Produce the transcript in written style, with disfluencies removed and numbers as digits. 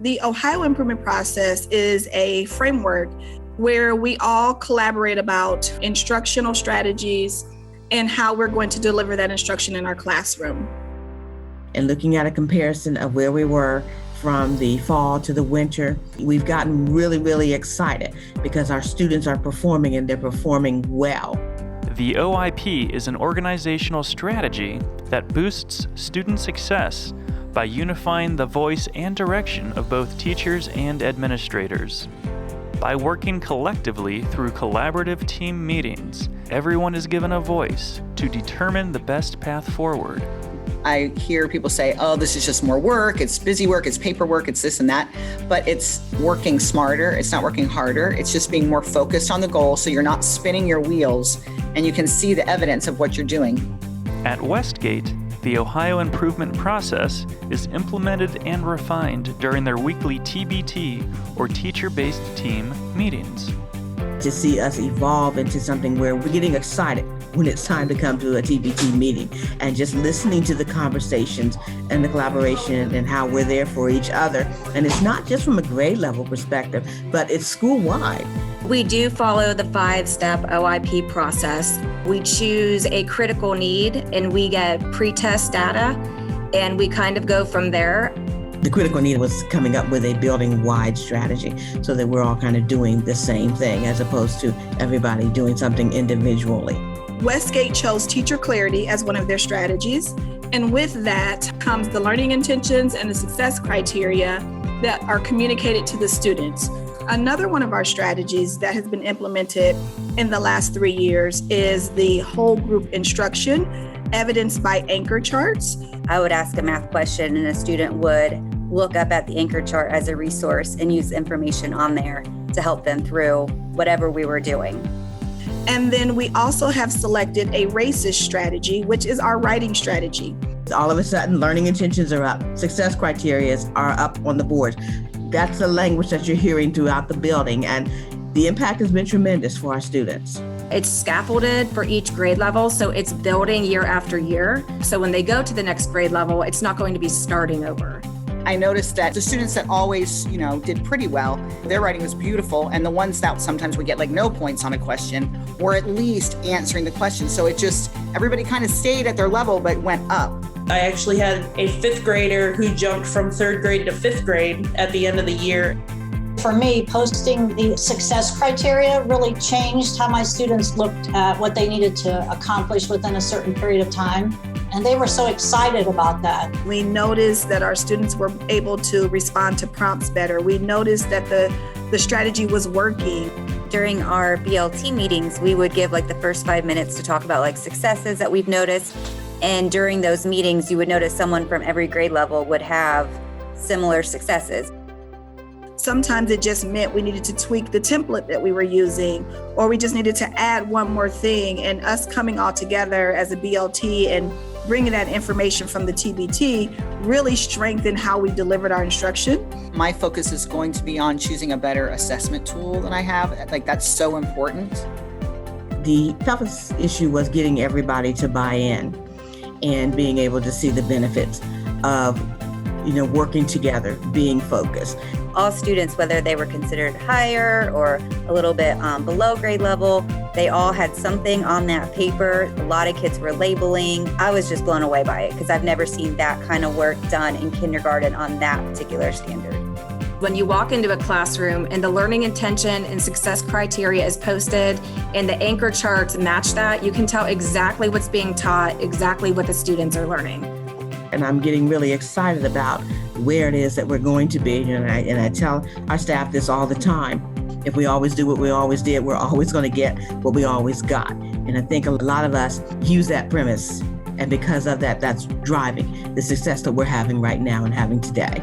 The Ohio Improvement Process is a framework where we all collaborate about instructional strategies and how we're going to deliver that instruction in our classroom. And looking at a comparison of where we were from the fall to the winter, we've gotten really, really excited because our students are performing and they're performing well. The OIP is an organizational strategy that boosts student success by unifying the voice and direction of both teachers and administrators. By working collectively through collaborative team meetings, everyone is given a voice to determine the best path forward. I hear people say, oh, this is just more work, it's busy work, it's paperwork, it's this and that, but it's working smarter, it's not working harder, it's just being more focused on the goal so you're not spinning your wheels and you can see the evidence of what you're doing. At Westgate, the Ohio Improvement Process is implemented and refined during their weekly TBT or teacher-based team meetings. To see us evolve into something where we're getting excited when it's time to come to a TBT meeting and just listening to the conversations and the collaboration and how we're there for each other. And it's not just from a grade level perspective, but it's school-wide. We do follow the 5-step OIP process. We choose a critical need and we get pre-test data and we kind of go from there. The critical need was coming up with a building-wide strategy so that we're all kind of doing the same thing as opposed to everybody doing something individually. Westgate chose teacher clarity as one of their strategies, and with that comes the learning intentions and the success criteria that are communicated to the students. Another one of our strategies that has been implemented in the last 3 years is the whole group instruction, evidenced by anchor charts. I would ask a math question and a student would look up at the anchor chart as a resource and use information on there to help them through whatever we were doing. And then we also have selected a racist strategy, which is our writing strategy. All of a sudden, learning intentions are up, success criteria are up on the board. That's the language that you're hearing throughout the building, and the impact has been tremendous for our students. It's scaffolded for each grade level, so it's building year after year. So when they go to the next grade level, it's not going to be starting over. I noticed that the students that always, did pretty well, their writing was beautiful. And the ones that sometimes would get like no points on a question were at least answering the question. So it just, everybody kind of stayed at their level, but went up. I actually had a 5th grader who jumped from 3rd grade to 5th grade at the end of the year. For me, posting the success criteria really changed how my students looked at what they needed to accomplish within a certain period of time. And they were so excited about that. We noticed that our students were able to respond to prompts better. We noticed that the strategy was working. During our BLT meetings, we would give the first 5 minutes to talk about successes that we've noticed. And during those meetings, you would notice someone from every grade level would have similar successes. Sometimes it just meant we needed to tweak the template that we were using, or we just needed to add one more thing. And us coming all together as a BLT and bringing that information from the TBT really strengthened how we delivered our instruction. My focus is going to be on choosing a better assessment tool than I have. That's so important. The toughest issue was getting everybody to buy in and being able to see the benefits of working together, being focused. All students, whether they were considered higher or a little bit below grade level, they all had something on that paper. A lot of kids were labeling. I was just blown away by it because I've never seen that kind of work done in kindergarten on that particular standard. When you walk into a classroom and the learning intention and success criteria is posted and the anchor charts match that, you can tell exactly what's being taught, exactly what the students are learning. And I'm getting really excited about where it is that we're going to be. And I tell our staff this all the time. If we always do what we always did, we're always going to get what we always got. And I think a lot of us use that premise. And because of that, that's driving the success that we're having right now and having today.